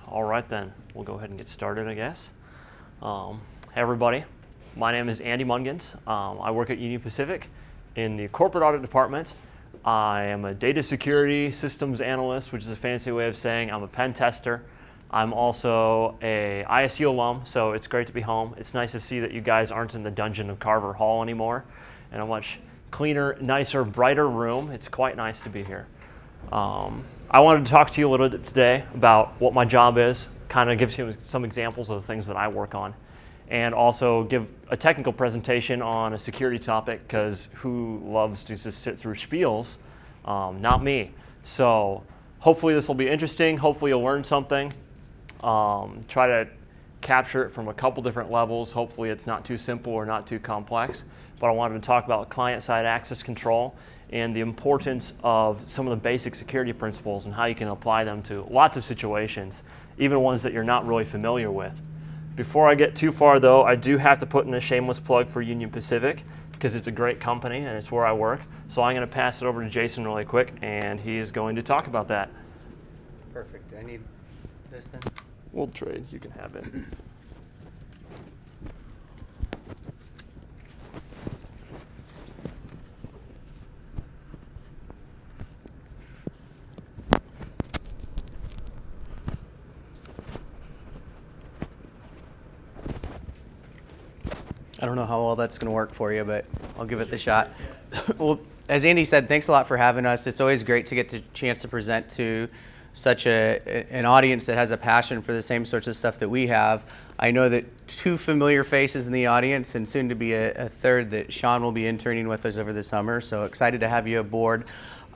All right then, we'll go ahead and get started, I guess. Hey everybody, my name is Andy Mungons. I work at Union Pacific in the corporate audit department. I am a data security systems analyst, which is a fancy way of saying I'm a pen tester. I'm also a ISU alum, so it's great to be home. It's nice to see that you guys aren't in the dungeon of Carver Hall anymore, in a much cleaner, nicer, brighter room. It's quite nice to be here. I wanted to talk to you a little bit today about what my job is, kind of give you some examples of the things that I work on, and also give a technical presentation on a security topic, because who loves to just sit through spiels? Not me. So hopefully this will be interesting. Hopefully you'll learn something. Try to capture it from a couple different levels. Hopefully it's not too simple or not too complex. But I wanted to talk about client-side access control and the importance of some of the basic security principles and how you can apply them to lots of situations, even ones that you're not really familiar with. Before I get too far though, I do have to put in a shameless plug for Union Pacific, because it's a great company and it's where I work. So I'm going to pass it over to Jason really quick, and he is going to talk about that. Perfect. I need this then? We'll trade. You can have it. I don't know how well that's going to work for you, but I'll give it the shot. Well, as Andy said, thanks a lot for having us. It's always great to get the chance to present to such an audience that has a passion for the same sorts of stuff that we have. I know that two familiar faces in the audience, and soon to be a third that Sean will be interning with us over the summer, so excited to have you aboard.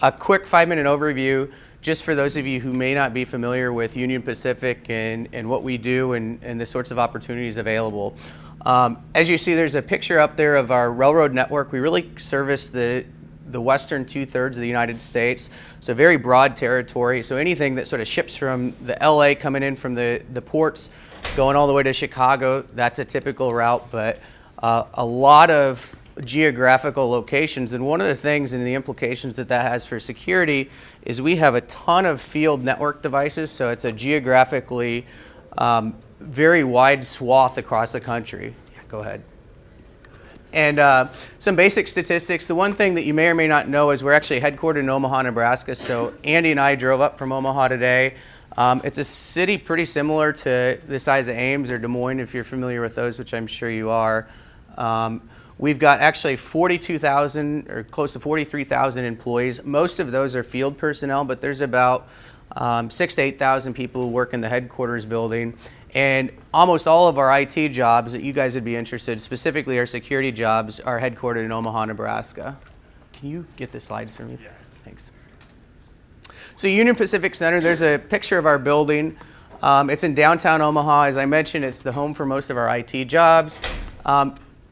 A quick 5-minute overview, just for those of you who may not be familiar with Union Pacific and what we do and the sorts of opportunities available. As you see, there's a picture up there of our railroad network. We really service the western 2/3 of the United States, so very broad territory. So anything that sort of ships from the LA coming in from the ports, going all the way to Chicago, that's a typical route, but a lot of geographical locations. And one of the things and the implications that has for security is we have a ton of field network devices, so it's a geographically very wide swath across the country. Yeah, go ahead. And some basic statistics. The one thing that you may or may not know is we're actually headquartered in Omaha, Nebraska. So Andy and I drove up from Omaha today. It's a city pretty similar to the size of Ames or Des Moines, if you're familiar with those, which I'm sure you are. We've got actually 42,000 or close to 43,000 employees. Most of those are field personnel, but there's about 6,000 to 8,000 people who work in the headquarters building. And almost all of our IT jobs that you guys would be interested in, specifically our security jobs, are headquartered in Omaha, Nebraska. Can you get the slides for me? Yeah. Thanks. So Union Pacific Center, there's a picture of our building. It's in downtown Omaha. As I mentioned, it's the home for most of our IT jobs.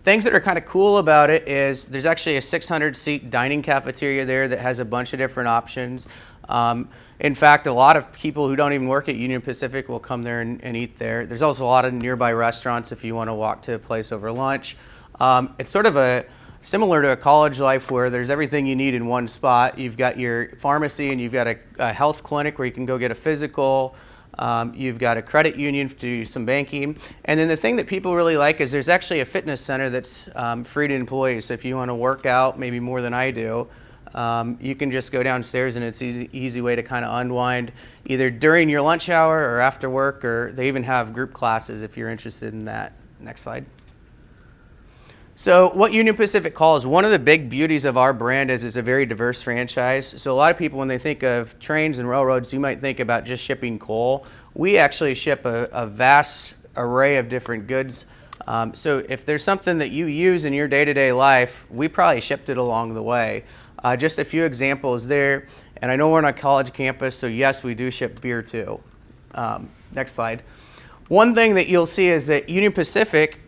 Things that are kind of cool about it is there's actually a 600-seat dining cafeteria there that has a bunch of different options. In fact, a lot of people who don't even work at Union Pacific will come there and eat there. There's also a lot of nearby restaurants if you want to walk to a place over lunch. It's sort of similar to a college life where there's everything you need in one spot. You've got your pharmacy, and you've got a health clinic where you can go get a physical. You've got a credit union to do some banking. And then the thing that people really like is there's actually a fitness center that's free to employees. So if you want to work out, maybe more than I do, you can just go downstairs, and it's easy way to kind of unwind either during your lunch hour or after work, or they even have group classes if you're interested in that. Next slide. So what Union Pacific calls one of the big beauties of our brand is it's a very diverse franchise. So a lot of people, when they think of trains and railroads, you might think about just shipping coal. We actually ship a vast array of different goods. So if there's something that you use in your day-to-day life, we probably shipped it along the way. Just a few examples there. And I know we're on a college campus, so yes, we do ship beer too. Next slide. One thing that you'll see is that Union Pacific,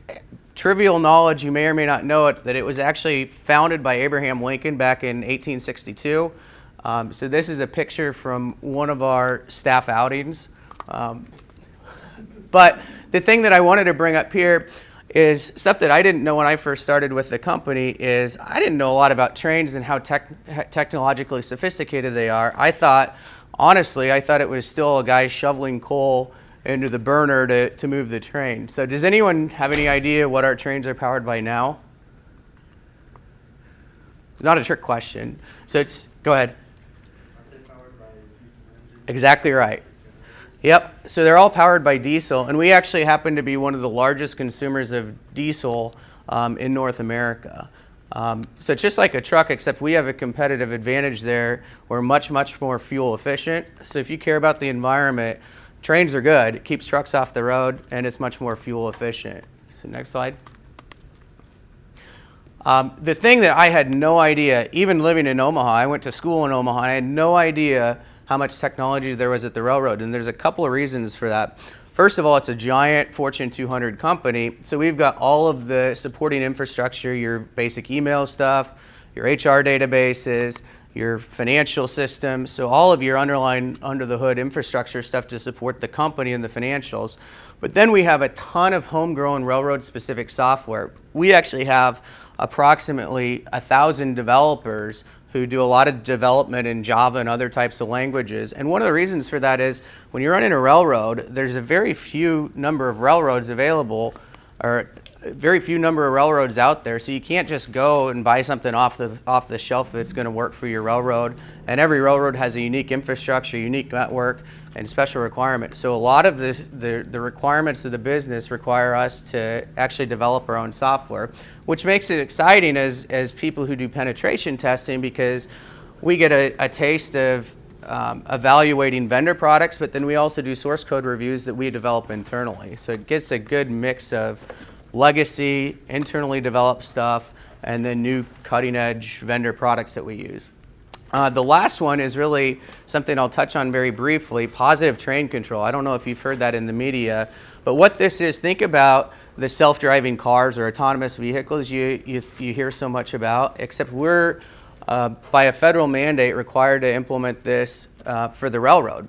trivial knowledge, you may or may not know it, that it was actually founded by Abraham Lincoln back in 1862. So this is a picture from one of our staff outings. But the thing that I wanted to bring up here is stuff that I didn't know when I first started with the company. Is I didn't know a lot about trains and how technologically sophisticated they are. Honestly, I thought it was still a guy shoveling coal into the burner to move the train. So does anyone have any idea what our trains are powered by now? It's not a trick question. So go ahead. Aren't they powered by diesel engines? Exactly right. Yep, so they're all powered by diesel, and we actually happen to be one of the largest consumers of diesel in North America. So it's just like a truck, except we have a competitive advantage there. We're much, much more fuel efficient. So if you care about the environment, trains are good. It keeps trucks off the road, and it's much more fuel efficient. So next slide. The thing that I had no idea, even living in Omaha, I went to school in Omaha, I had no idea how much technology there was at the railroad, and there's a couple of reasons for that. First of all, it's a giant Fortune 200 company, so we've got all of the supporting infrastructure, your basic email stuff, your HR databases, your financial system, so all of your underlying under-the-hood infrastructure stuff to support the company and the financials. But then we have a ton of homegrown railroad-specific software. We actually have approximately 1,000 developers who do a lot of development in Java and other types of languages. And one of the reasons for that is when you're running a railroad, there's a very few number of railroads available, or very few number of railroads out there. So you can't just go and buy something off the shelf that's going to work for your railroad. And every railroad has a unique infrastructure, unique network, and special requirements. So a lot of the requirements of the business require us to actually develop our own software, which makes it exciting as people who do penetration testing, because we get a taste of evaluating vendor products, but then we also do source code reviews that we develop internally. So it gets a good mix of legacy, internally developed stuff, and then new cutting edge vendor products that we use. The last one is really something I'll touch on very briefly, positive train control. I don't know if you've heard that in the media, but what this is, think about the self-driving cars or autonomous vehicles you hear so much about, except we're, by a federal mandate, required to implement this for the railroad.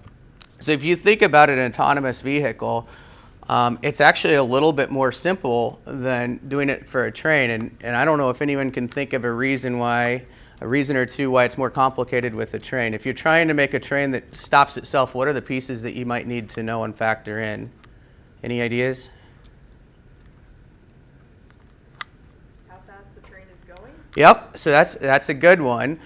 So if you think about an autonomous vehicle, it's actually a little bit more simple than doing it for a train, and I don't know if anyone can think of a reason or two why it's more complicated with a train. If you're trying to make a train that stops itself, what are the pieces that you might need to know and factor in? Any ideas? How fast the train is going? Yep, so that's a good one.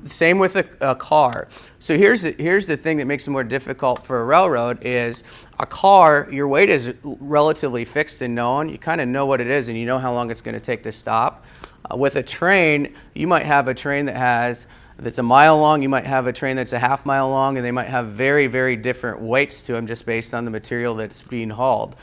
Same with a car. So here's the thing that makes it more difficult for a railroad is a car, your weight is relatively fixed and known. You kind of know what it is and you know how long it's going to take to stop. With a train, you might have a train that's a mile long, you might have a train that's a half mile long, and they might have very, very different weights to them just based on the material that's being hauled.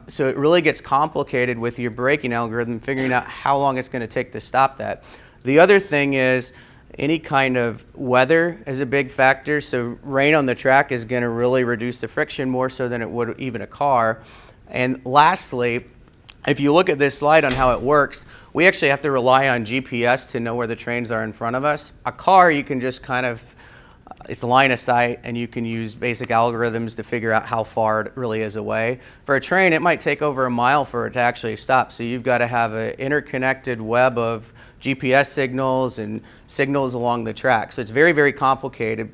So it really gets complicated with your braking algorithm, figuring out how long it's going to take to stop that. The other thing is any kind of weather is a big factor. So rain on the track is going to really reduce the friction more so than it would even a car. And lastly, if you look at this slide on how it works, we actually have to rely on GPS to know where the trains are in front of us. A car, you can just kind of, it's line of sight, and you can use basic algorithms to figure out how far it really is away. For a train, it might take over a mile for it to actually stop. So you've got to have an interconnected web of GPS signals and signals along the track. So it's very, very complicated.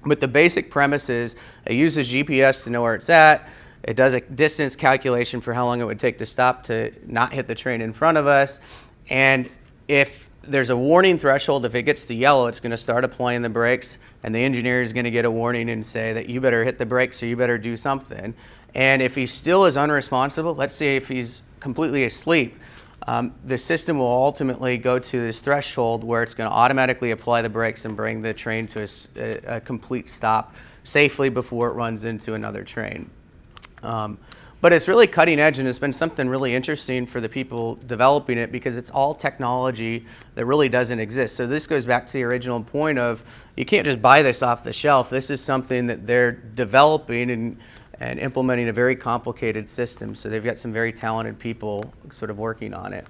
But the basic premise is it uses GPS to know where it's at. It does a distance calculation for how long it would take to stop to not hit the train in front of us. And if there's a warning threshold, if it gets to yellow, it's going to start applying the brakes, and the engineer is going to get a warning and say that you better hit the brakes or you better do something. And if he still is unresponsive, let's say if he's completely asleep, the system will ultimately go to this threshold where it's going to automatically apply the brakes and bring the train to a complete stop safely before it runs into another train. But it's really cutting edge, and it's been something really interesting for the people developing it because it's all technology that really doesn't exist. So this goes back to the original point of you can't just buy this off the shelf. This is something that they're developing and implementing a very complicated system. So they've got some very talented people sort of working on it.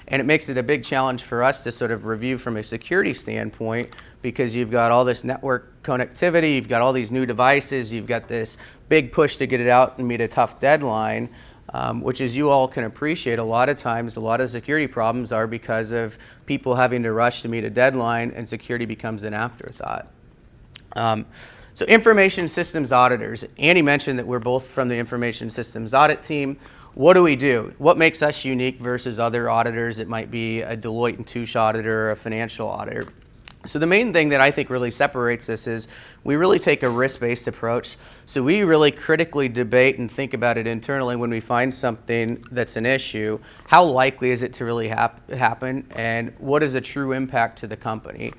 And it makes it a big challenge for us to sort of review from a security standpoint because you've got all this network connectivity, you've got all these new devices, you've got this big push to get it out and meet a tough deadline, which as you all can appreciate, a lot of times, a lot of security problems are because of people having to rush to meet a deadline and security becomes an afterthought. So information systems auditors. Andy mentioned that we're both from the information systems audit team. What do we do? What makes us unique versus other auditors? It might be a Deloitte and Touche auditor or a financial auditor. So the main thing that I think really separates us is we really take a risk-based approach. So we really critically debate and think about it internally when we find something that's an issue. How likely is it to really happen, and what is a true impact to the company?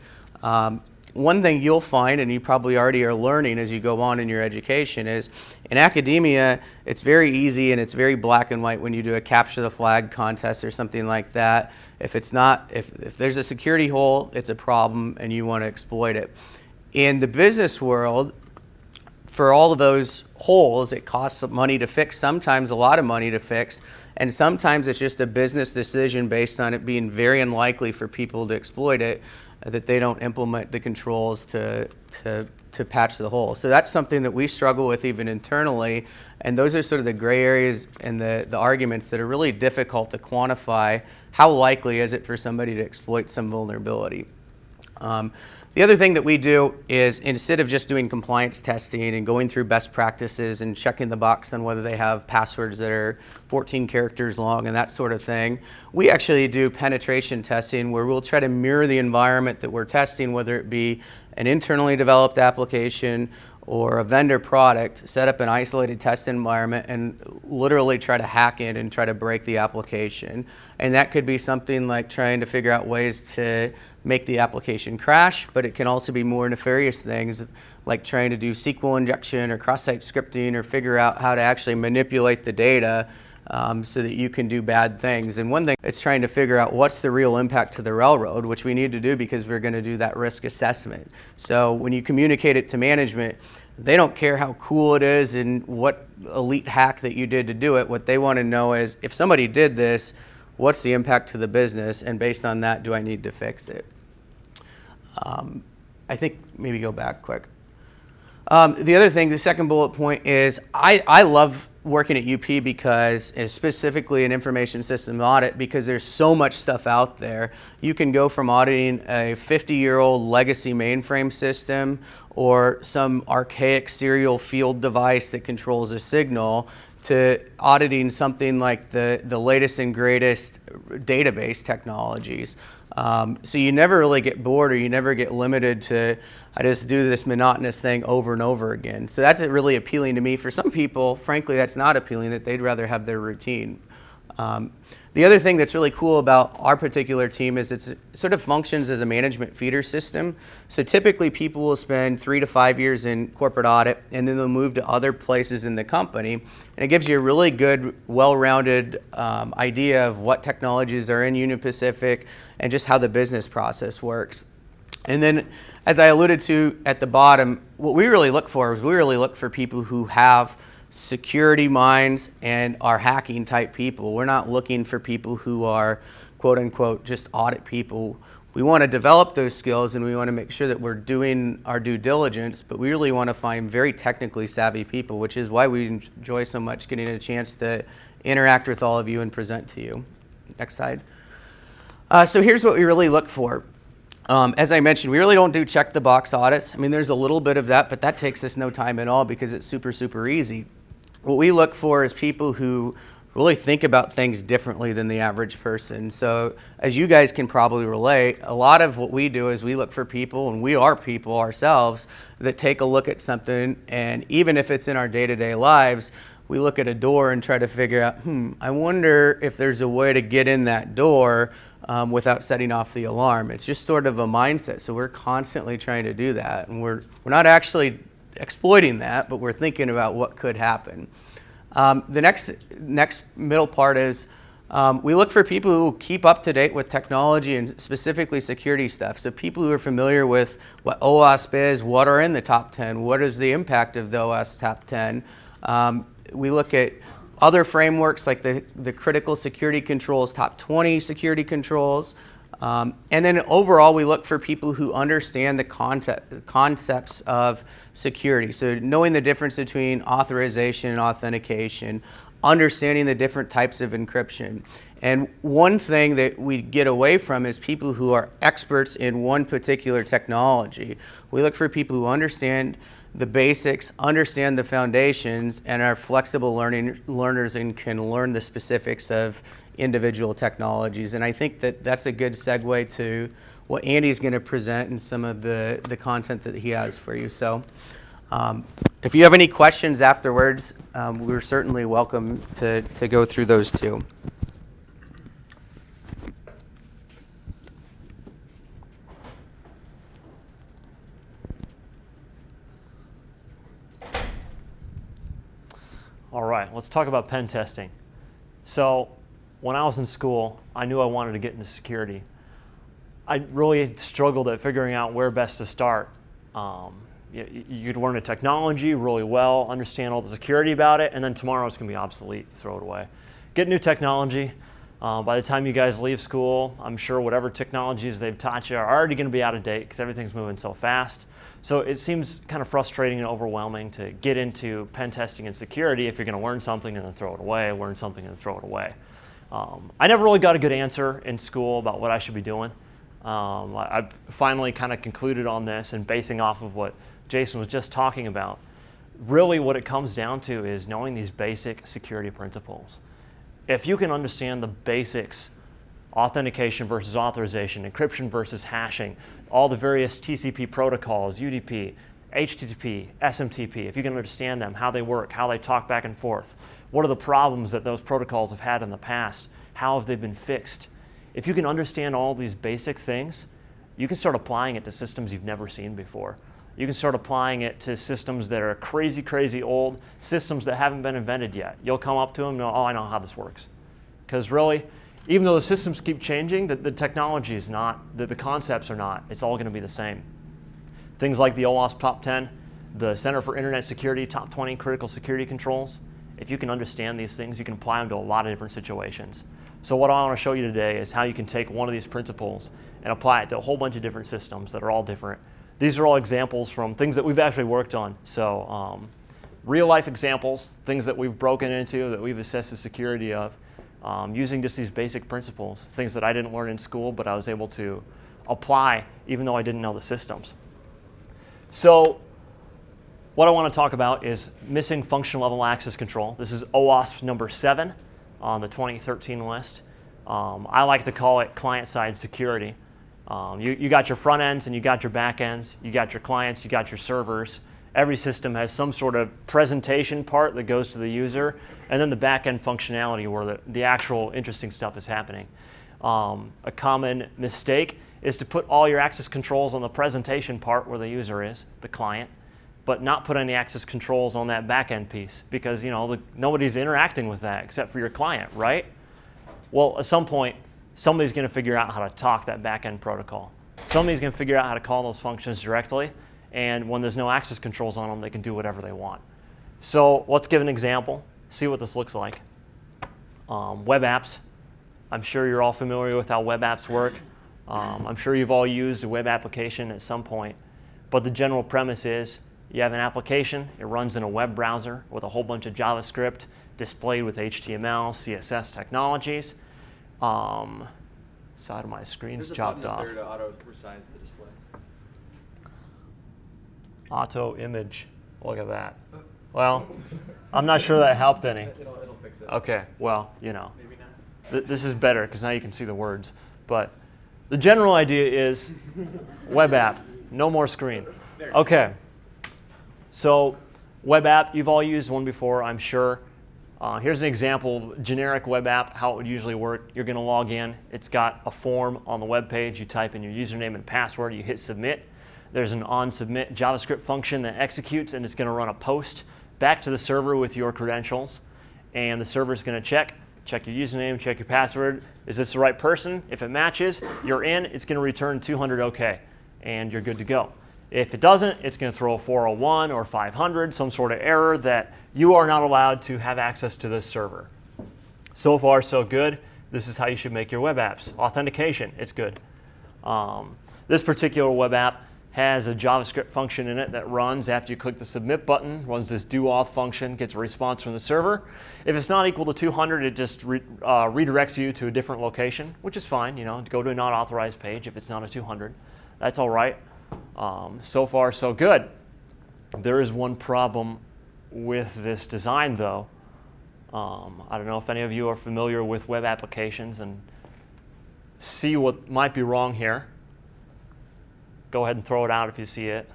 One thing you'll find, and you probably already are learning as you go on in your education, is in academia, it's very easy and it's very black and white when you do a capture the flag contest or something like that. If there's a security hole, it's a problem and you want to exploit it. In the business world, for all of those holes, it costs money to fix, sometimes a lot of money to fix, and sometimes it's just a business decision based on it being very unlikely for people to exploit it, that they don't implement the controls to patch the hole. So that's something that we struggle with even internally, and those are sort of the gray areas and the arguments that are really difficult to quantify. How likely is it for somebody to exploit some vulnerability? The other thing that we do is, instead of just doing compliance testing and going through best practices and checking the box on whether they have passwords that are 14 characters long and that sort of thing, we actually do penetration testing where we'll try to mirror the environment that we're testing, whether it be an internally developed application or a vendor product, set up an isolated test environment and literally try to hack it and try to break the application. And that could be something like trying to figure out ways to make the application crash, but it can also be more nefarious things like trying to do SQL injection or cross-site scripting or figure out how to actually manipulate the data so that you can do bad things. And one thing, it's trying to figure out what's the real impact to the railroad, which we need to do because we're going to do that risk assessment. So when you communicate it to management, they don't care how cool it is and what elite hack that you did to do it. What they want to know is, if somebody did this, what's the impact to the business? And based on that, do I need to fix it? I think maybe go back quick. The other thing, the second bullet point is I love working at UP because, specifically in information system audit, because there's so much stuff out there. You can go from auditing a 50-year-old legacy mainframe system or some archaic serial field device that controls a signal to auditing something like the latest and greatest database technologies. So you never really get bored, or you never get limited to, I just do this monotonous thing over and over again. So that's really appealing to me. For some people, frankly, that's not appealing, that they'd rather have their routine. The other thing that's really cool about our particular team is it sort of functions as a management feeder system. So typically people will spend 3 to 5 years in corporate audit, and then they'll move to other places in the company. And it gives you a really good, well-rounded idea of what technologies are in Union Pacific and just how the business process works. And then, as I alluded to at the bottom, what we really look for is we really look for people who have security minds and are hacking type people. We're not looking for people who are quote unquote just audit people. We want to develop those skills and we want to make sure that we're doing our due diligence, but we really want to find very technically savvy people, which is why we enjoy so much getting a chance to interact with all of you and present to you. Next slide. So here's what we really look for. As I mentioned, we really don't do check the box audits. I mean, there's a little bit of that, but that takes us no time at all because it's super, super easy. What we look for is people who really think about things differently than the average person. So as you guys can probably relate, a lot of what we do is we look for people, and we are people ourselves, that take a look at something, and even if it's in our day-to-day lives, we look at a door and try to figure out, I wonder if there's a way to get in that door without setting off the alarm. It's just sort of a mindset. So we're constantly trying to do that, and we're not actually exploiting that, but we're thinking about what could happen. The next middle part is we look for people who keep up to date with technology and specifically security stuff. So people who are familiar with what OWASP is, what are in the top 10, what is the impact of the OWASP top 10. We look at other frameworks like the critical security controls, top 20 security controls. And then overall, we look for people who understand the concepts of security. So knowing the difference between authorization and authentication, understanding the different types of encryption. And one thing that we get away from is people who are experts in one particular technology. We look for people who understand the basics, understand the foundations, and are flexible learners and can learn the specifics of individual technologies. And I think that that's a good segue to what Andy's going to present and some of the content that he has for you. So if you have any questions afterwards, we're certainly welcome to go through those too. All right, let's talk about pen testing. So when I was in school, I knew I wanted to get into security. I really struggled at figuring out where best to start. You could learn a technology really well, understand all the security about it, and then tomorrow it's going to be obsolete, throw it away. Get new technology. By the time you guys leave school, I'm sure whatever technologies they've taught you are already going to be out of date because everything's moving so fast. So it seems kind of frustrating and overwhelming to get into pen testing and security if you're going to learn something and then throw it away, learn something and throw it away. I never really got a good answer in school about what I should be doing. I've finally kind of concluded on this, and basing off of what Jason was just talking about, really what it comes down to is knowing these basic security principles. If you can understand the basics, authentication versus authorization, encryption versus hashing, all the various TCP protocols, UDP, HTTP, SMTP, if you can understand them, how they work, how they talk back and forth, what are the problems that those protocols have had in the past, how have they been fixed. If you can understand all these basic things, you can start applying it to systems you've never seen before. You can start applying it to systems that are crazy, crazy old, systems that haven't been invented yet. You'll come up to them and go, oh, I know how this works. Because really, even though the systems keep changing, the technology is not, the concepts are not. It's all going to be the same. Things like the OWASP Top 10, the Center for Internet Security Top 20 critical security controls. If you can understand these things, you can apply them to a lot of different situations. So what I want to show you today is how you can take one of these principles and apply it to a whole bunch of different systems that are all different. These are all examples from things that we've actually worked on. So real life examples, things that we've broken into, that we've assessed the security of, using just these basic principles, things that I didn't learn in school, but I was able to apply even though I didn't know the systems. So what I want to talk about is missing function level access control. This is OWASP number 7 on the 2013 list. I like to call it client-side security. You got your front ends and you got your back ends, you got your clients, you got your servers. Every system has some sort of presentation part that goes to the user, and then the back-end functionality where the actual interesting stuff is happening. A common mistake is to put all your access controls on the presentation part where the user is, the client, but not put any access controls on that back-end piece because nobody's interacting with that except for your client, right? Well, at some point, somebody's going to figure out how to talk that back-end protocol. Somebody's going to figure out how to call those functions directly, and when there's no access controls on them, they can do whatever they want. So let's give an example, see what this looks like. Web apps. I'm sure you're all familiar with how web apps work. I'm sure you've all used a web application at some point, but the general premise is you have an application, it runs in a web browser with a whole bunch of JavaScript displayed with HTML, CSS technologies. Side of my screen's chopped off. There's a button up there to auto-resize the display. Auto image. Look at that. Well, I'm not sure that helped any. It'll fix it. Okay, well, Maybe not. this is better because now you can see the words. But the general idea is web app, no more screen. Okay, so web app, you've all used one before, I'm sure. Here's an example of generic web app, how it would usually work. You're going to log in. It's got a form on the web page. You type in your username and password. You hit submit. There's an onSubmit JavaScript function that executes, and it's going to run a post back to the server with your credentials. And the server's going to check your username, check your password. Is this the right person? If it matches, you're in. It's going to return 200 OK, and you're good to go. If it doesn't, it's going to throw a 401 or 500, some sort of error that you are not allowed to have access to this server. So far, so good. This is how you should make your web apps. Authentication, it's good. This particular web app has a JavaScript function in it that runs after you click the submit button, runs this doAuth function, gets a response from the server. If it's not equal to 200, it just redirects you to a different location, which is fine. Go to a not authorized page if it's not a 200. That's all right. So far, so good. There is one problem with this design, though. I don't know if any of you are familiar with web applications and see what might be wrong here. Go ahead and throw it out if you see it.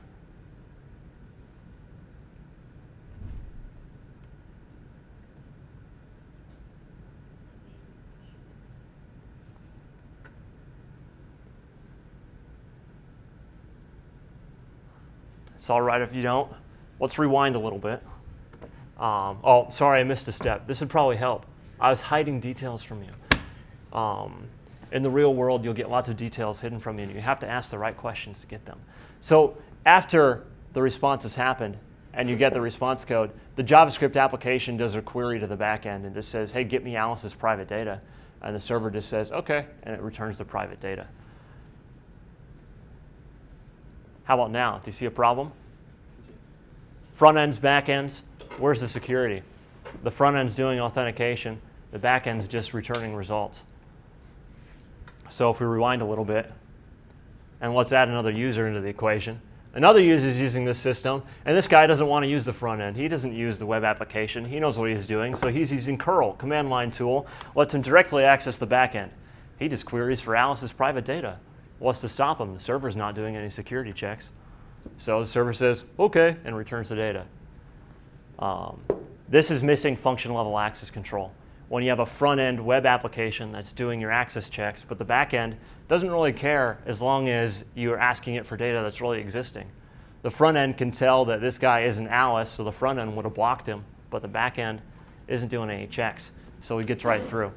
It's all right if you don't. Let's rewind a little bit. Oh, sorry, I missed a step. This would probably help. I was hiding details from you. In the real world, you'll get lots of details hidden from you, and you have to ask the right questions to get them. So after the response has happened and you get the response code, the JavaScript application does a query to the back end and just says, hey, get me Alice's private data. And the server just says, OK, and it returns the private data. How about now? Do you see a problem? Front ends, back ends, where's the security? The front end's doing authentication. The back end's just returning results. So if we rewind a little bit, and let's add another user into the equation. Another user is using this system, and this guy doesn't want to use the front end. He doesn't use the web application. He knows what he's doing, so he's using curl, command line tool, lets him directly access the back end. He just queries for Alice's private data. What's to stop him? The server's not doing any security checks. So the server says, OK, and returns the data. This is missing function level access control. When you have a front-end web application that's doing your access checks, but the back end doesn't really care as long as you're asking it for data that's really existing. The front end can tell that this guy isn't Alice, so the front end would have blocked him, but the back end isn't doing any checks, so he gets right through.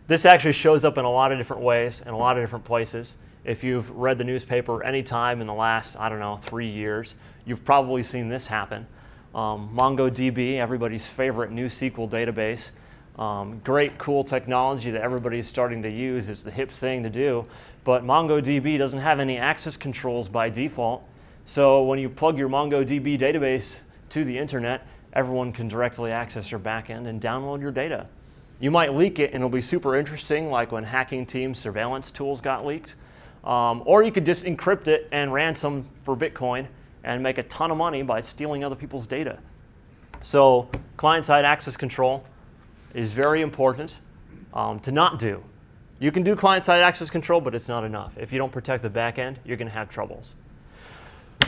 This actually shows up in a lot of different ways, in a lot of different places. If you've read the newspaper any time in the last, 3 years, you've probably seen this happen. MongoDB, everybody's favorite NewSQL database. Great, cool technology that everybody's starting to use. It's the hip thing to do. But MongoDB doesn't have any access controls by default. So when you plug your MongoDB database to the internet, everyone can directly access your backend and download your data. You might leak it, and it'll be super interesting, like when hacking team surveillance tools got leaked. Or you could just encrypt it and ransom for Bitcoin and make a ton of money by stealing other people's data. So client-side access control is very important to not do. You can do client-side access control, but it's not enough. If you don't protect the back end, you're going to have troubles.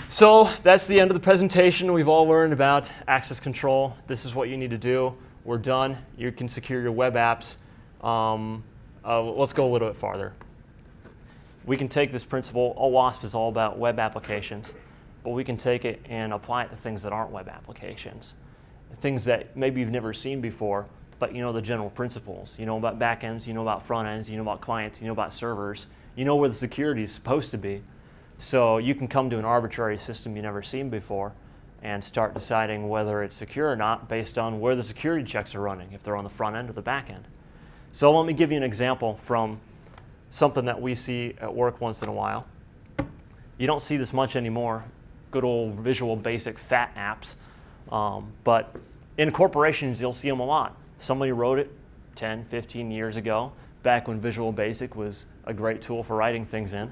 So that's the end of the presentation. We've all learned about access control. This is what you need to do. We're done. You can secure your web apps. Let's go a little bit farther. We can take this principle. OWASP is all about web applications, but we can take it and apply it to things that aren't web applications, things that maybe you've never seen before, but you know the general principles. You know about backends, you know about front ends, you know about clients, you know about servers, you know where the security is supposed to be. So you can come to an arbitrary system you've never seen before and start deciding whether it's secure or not based on where the security checks are running, if they're on the front end or the back end. So let me give you an example from something that we see at work once in a while. You don't see this much anymore, good old Visual Basic fat apps, but in corporations you'll see them a lot. Somebody wrote it 10, 15 years ago, back when Visual Basic was a great tool for writing things in.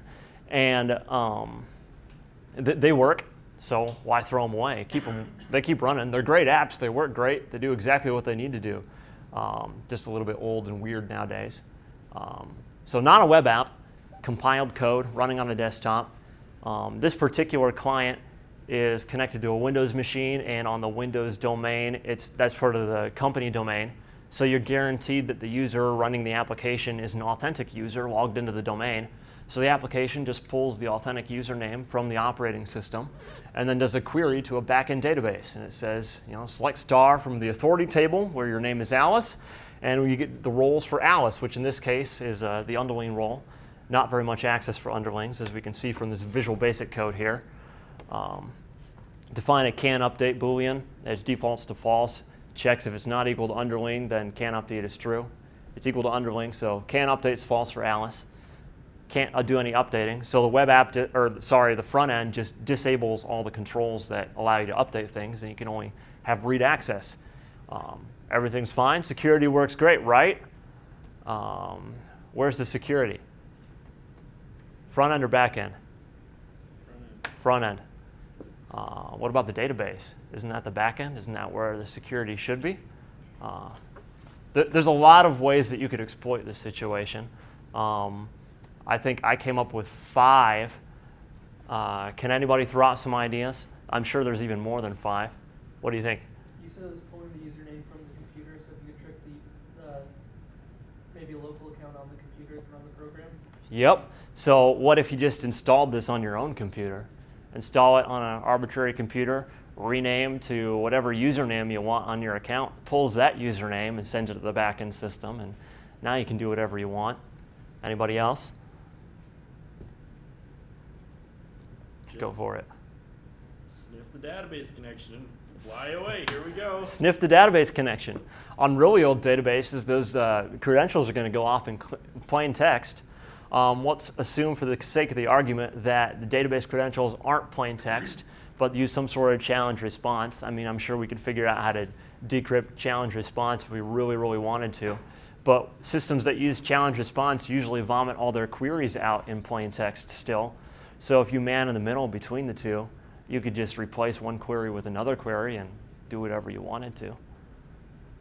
And they work, so why throw them away? They keep running. They're great apps. They work great. They do exactly what they need to do. Just a little bit old and weird nowadays. So not a web app, compiled code running on a desktop. This particular client is connected to a Windows machine, and on the Windows domain, that's part of the company domain. So you're guaranteed that the user running the application is an authentic user logged into the domain. So the application just pulls the authentic username from the operating system and then does a query to a backend database. And it says, select star from the authority table where your name is Alice, and you get the roles for Alice, which in this case is the underling role. Not very much access for underlings, as we can see from this Visual Basic code here. Define a can update Boolean. It defaults to false. Checks if it's not equal to underling, then can update is true. It's equal to underling, so can update is false for Alice. Can't do any updating. So the web app, the front end just disables all the controls that allow you to update things, and you can only have read access. Everything's fine. Security works great, right? Where's the security? Front end or back end? Front end. What about the database? Isn't that the back end? Isn't that where the security should be? There's a lot of ways that you could exploit this situation. I think I came up with 5. Can anybody throw out some ideas? I'm sure there's even more than 5. What do you think? You said it was pulling the username from the computer, so if you could trick the maybe a local account on the computer to run the program. Yep. So what if you just installed this on your own computer? Install it on an arbitrary computer, rename to whatever username you want on your account, pulls that username and sends it to the backend system, and now you can do whatever you want. Anybody else? Go for it. Sniff the database connection. Fly away. Here we go. Sniff the database connection. On really old databases, those credentials are going to go off in plain text. Let's assume for the sake of the argument that the database credentials aren't plain text, but use some sort of challenge response. I mean, I'm sure we could figure out how to decrypt challenge response if we really, really wanted to. But systems that use challenge response usually vomit all their queries out in plain text still. So if you man in the middle between the two, you could just replace one query with another query and do whatever you wanted to.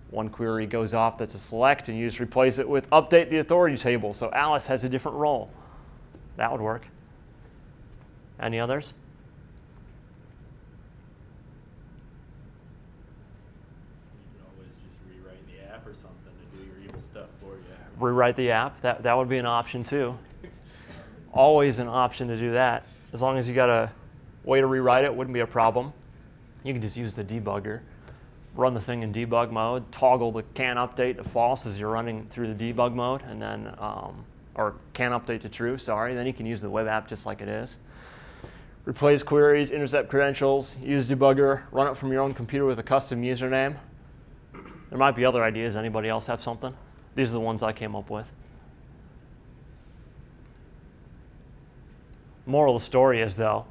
One query goes off that's a select, and you just replace it with update the authority table, so Alice has a different role. That would work. Any others? You can always just rewrite the app or something to do your evil stuff for you. Rewrite the app. That would be an option too. Always an option to do that. As long as you got a way to rewrite it, wouldn't be a problem. You can just use the debugger. Run the thing in debug mode, toggle the can update to false as you're running through the debug mode, and then, or can update to true, sorry. Then you can use the web app just like it is. Replace queries, intercept credentials, use debugger, run it from your own computer with a custom username. There might be other ideas. Anybody else have something? These are the ones I came up with. Moral of the story is, though,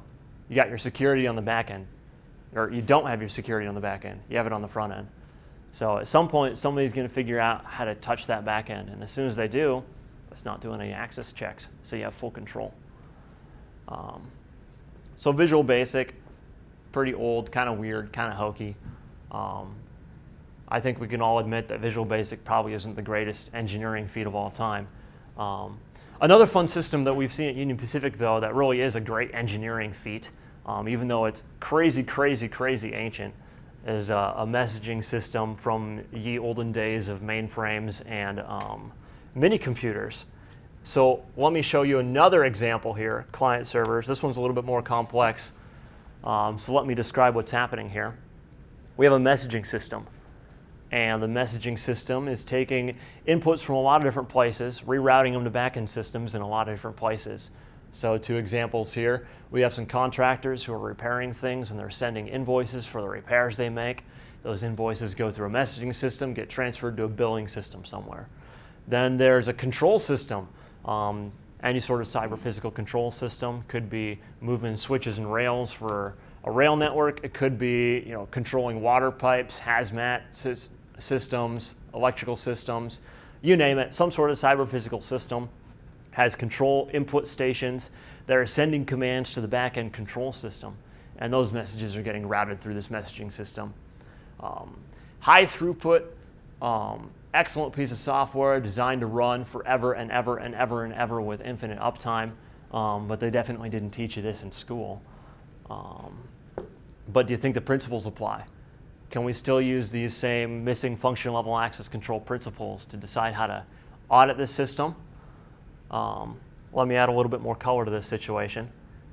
you got your security on the back end. Or you don't have your security on the back end. You have it on the front end. So at some point, somebody's going to figure out how to touch that back end. And as soon as they do, it's not doing any access checks. So you have full control. So Visual Basic, pretty old, kind of weird, kind of hokey. I think we can all admit that Visual Basic probably isn't the greatest engineering feat of all time. Another fun system that we've seen at Union Pacific, though, that really is a great engineering feat, even though it's crazy, crazy, crazy ancient, is a messaging system from ye olden days of mainframes and mini computers. So let me show you another example here, client servers. This one's a little bit more complex. So let me describe what's happening here. We have a messaging system. And the messaging system is taking inputs from a lot of different places, rerouting them to backend systems in a lot of different places. So 2 examples here. We have some contractors who are repairing things, and they're sending invoices for the repairs they make. Those invoices go through a messaging system, get transferred to a billing system somewhere. Then there's a control system. Any sort of cyber-physical control system. Could be moving switches and rails for a rail network. It could be, controlling water pipes, hazmat systems, electrical systems, you name it. Some sort of cyber-physical system has control input stations that are sending commands to the back-end control system, and those messages are getting routed through this messaging system. High throughput, excellent piece of software designed to run forever and ever and ever and ever with infinite uptime, but they definitely didn't teach you this in school. But do you think the principles apply? Can we still use these same missing function level access control principles to decide how to audit this system? Let me add a little bit more color to this situation.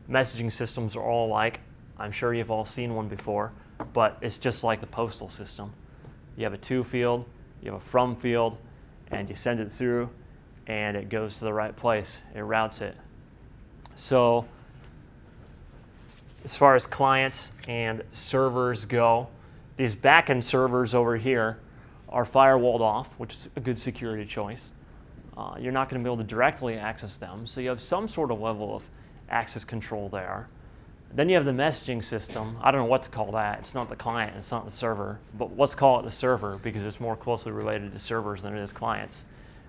Messaging systems are all alike. I'm sure you've all seen one before, but it's just like the postal system. You have a to field, you have a from field, and you send it through, and it goes to the right place. It routes it. So as far as clients and servers go, these backend servers over here are firewalled off, which is a good security choice. You're not going to be able to directly access them, so you have some sort of level of access control there. Then you have the messaging system. I don't know what to call that. It's not the client, it's not the server, but let's call it the server because it's more closely related to servers than it is clients.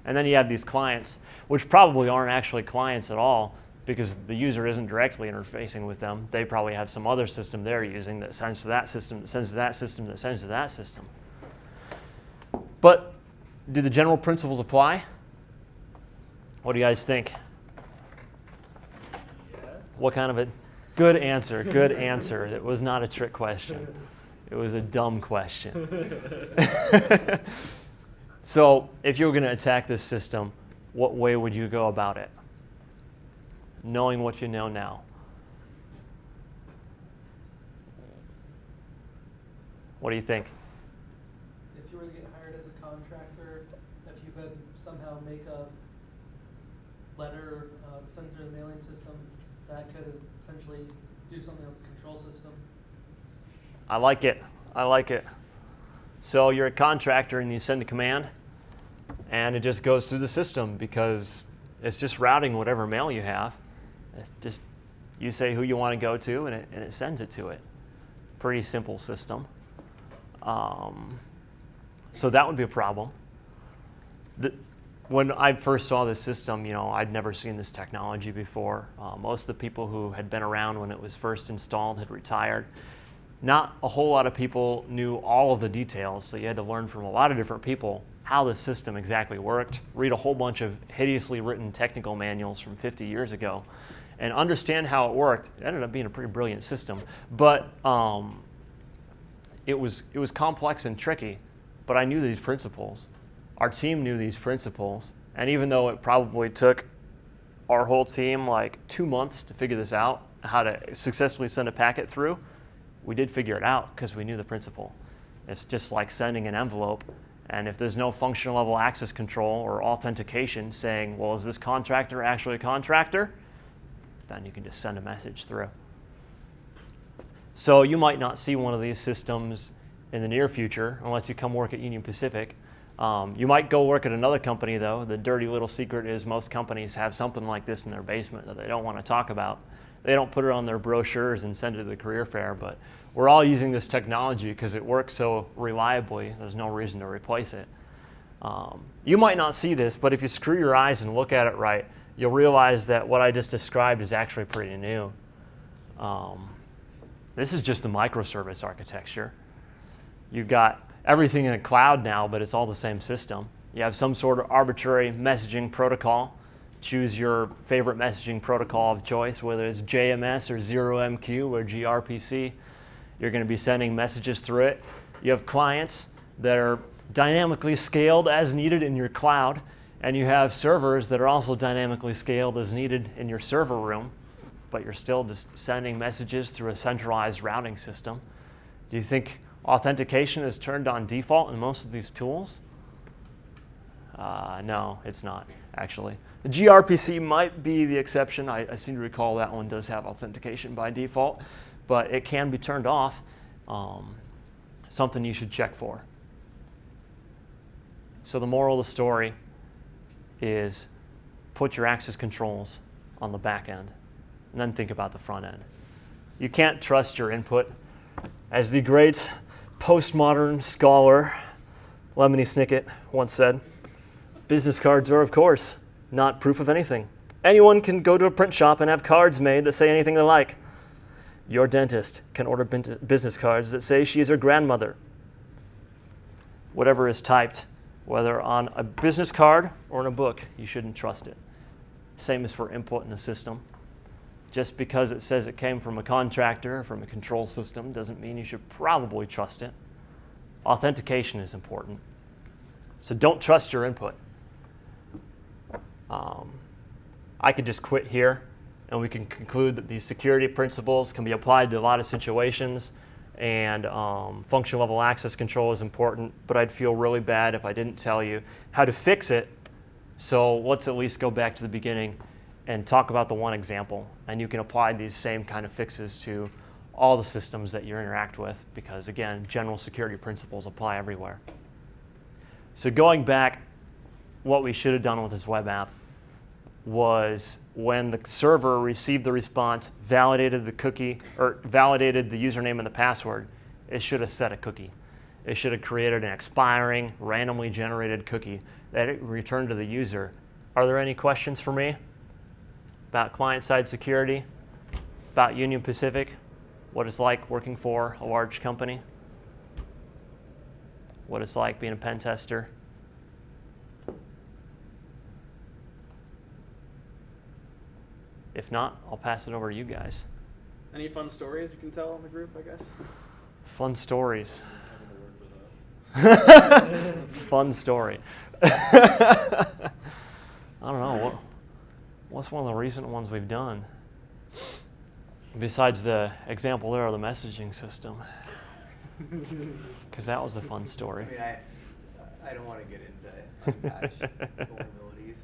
And then you have these clients, which probably aren't actually clients at all. because the user isn't directly interfacing with them. They probably have some other system they're using that sends to that system, that sends to that system, that sends to that system. But do the general principles apply? What do you guys think? Yes. What kind of a good answer? Good answer. It was not a trick question. It was a dumb question. So if you were going to attack this system, what way would you go about it? Knowing what you know now. What do you think? If you were to get hired as a contractor, if you could somehow make a letter sent through the mailing system that could essentially do something with the control system. I like it. I like it. So you're a contractor and you send a command and it just goes through the system because it's just routing whatever mail you have. It's just, you say who you want to go to and it sends it to it. Pretty simple system. So that would be a problem. When I first saw this system, I'd never seen this technology before. Most of the people who had been around when it was first installed had retired. Not a whole lot of people knew all of the details, so you had to learn from a lot of different people how the system exactly worked, read a whole bunch of hideously written technical manuals from 50 years ago, and understand how it worked. It ended up being a pretty brilliant system, but it was complex and tricky, but I knew these principles. Our team knew these principles, and even though it probably took our whole team like 2 months to figure this out, how to successfully send a packet through, we did figure it out because we knew the principle. It's just like sending an envelope, and if there's no functional level access control or authentication saying, well, is this contractor actually a contractor? Then you can just send a message through. So you might not see one of these systems in the near future unless you come work at Union Pacific. You might go work at another company, though. The dirty little secret is most companies have something like this in their basement that they don't want to talk about. They don't put it on their brochures and send it to the career fair, but we're all using this technology because it works so reliably. There's no reason to replace it. You might not see this, but if you screw your eyes and look at it right, you'll realize that what I just described is actually pretty new. This is just the microservice architecture. You've got everything in a cloud now, but it's all the same system. You have some sort of arbitrary messaging protocol. Choose your favorite messaging protocol of choice, whether it's JMS or 0MQ or gRPC. You're going to be sending messages through it. You have clients that are dynamically scaled as needed in your cloud, and you have servers that are also dynamically scaled as needed in your server room, but you're still just sending messages through a centralized routing system. Do you think authentication is turned on default in most of these tools? No, it's not, actually. The gRPC might be the exception. I seem to recall that one does have authentication by default, but it can be turned off. Something you should check for. So the moral of the story is put your access controls on the back end, and then think about the front end. You can't trust your input. As the great postmodern scholar Lemony Snicket once said, business cards are, of course, not proof of anything. Anyone can go to a print shop and have cards made that say anything they like. Your dentist can order business cards that say she is her grandmother. Whatever is typed, whether on a business card or in a book, you shouldn't trust it. Same as for input in a system. Just because it says it came from a contractor or from a control system doesn't mean you should probably trust it. Authentication is important. So don't trust your input. I could just quit here, and we can conclude that these security principles can be applied to a lot of situations, and functional level access control is important, but I'd feel really bad if I didn't tell you how to fix it. So let's at least go back to the beginning and talk about the one example, and you can apply these same kind of fixes to all the systems that you interact with, because again, general security principles apply everywhere. So going back, what we should have done with this web app was when the server received the response, validated the cookie, or validated the username and the password, it should have set a cookie. It should have created an expiring, randomly generated cookie that it returned to the user. Are there any questions for me? about client-side security, about Union Pacific, what it's like working for a large company, what it's like being a pen tester. If not, I'll pass it over to you guys. Any fun stories you can tell in the group, I guess? Fun stories. Having to work with us. Fun story. I don't know. What's one of the recent ones we've done? Besides the example there of the messaging system. Because that was a fun story. I mean, I don't want to get into unpatched vulnerabilities.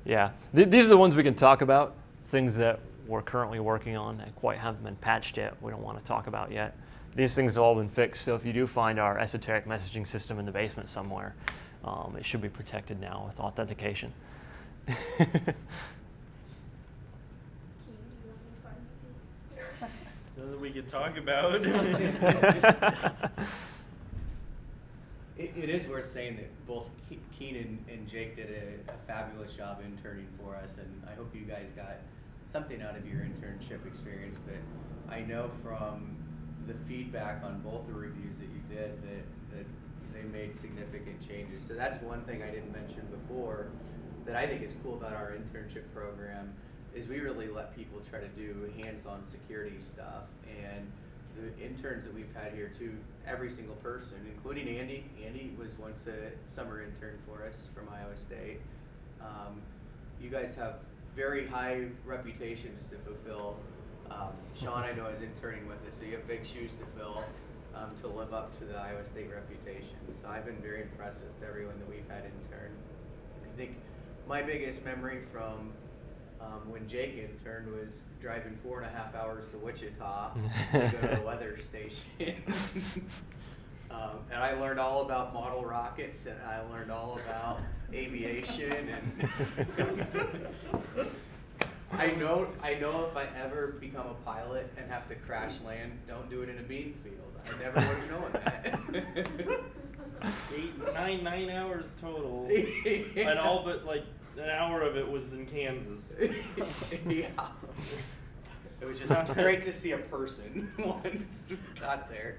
Yeah. These are the ones we can talk about. Things that we're currently working on and quite haven't been patched yet. We don't want to talk about yet. These things have all been fixed. So if you do find our esoteric messaging system in the basement somewhere, it should be protected now with authentication. Keen, do you want me to find you? Nothing we could talk about. It is worth saying that both Keen and Jake did a fabulous job interning for us, and I hope you guys got something out of your internship experience. But I know from the feedback on both the reviews that you did that they made significant changes. So that's one thing I didn't mention before that I think is cool about our internship program is we really let people try to do hands-on security stuff. And the interns that we've had here too, every single person, including Andy. Andy was once a summer intern for us from Iowa State. You guys have very high reputations to fulfill. Sean, I know, is interning with us, so you have big shoes to fill to live up to the Iowa State reputation. So I've been very impressed with everyone that we've had intern. I think my biggest memory from when Jake interned was driving 4.5 hours to Wichita to go to the weather station. And I learned all about model rockets, and I learned all about aviation. And I know if I ever become a pilot and have to crash land, don't do it in a bean field. I never would have known that. 9 hours total. And all but like an hour of it was in Kansas. Yeah. It was just great to see a person once we got there.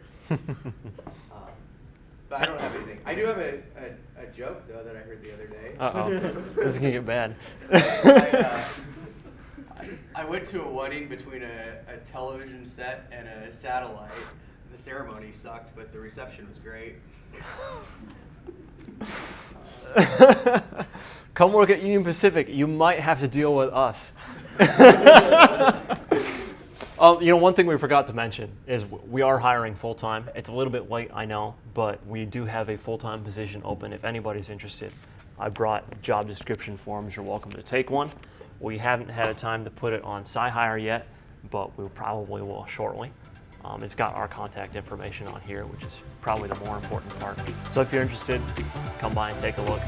But I don't have anything. I do have a joke, though, that I heard the other day. Uh-oh. This is going to get bad. I went to a wedding between a television set and a satellite. The ceremony sucked, but the reception was great. Come work at Union Pacific. You might have to deal with us. One thing we forgot to mention is we are hiring full-time. It's a little bit late, I know, but we do have a full-time position open if anybody's interested. I brought job description forms. You're welcome to take one. We haven't had a time to put it on SciHire yet, but we probably will shortly. It's got our contact information on here, which is probably the more important part. So if you're interested, come by and take a look.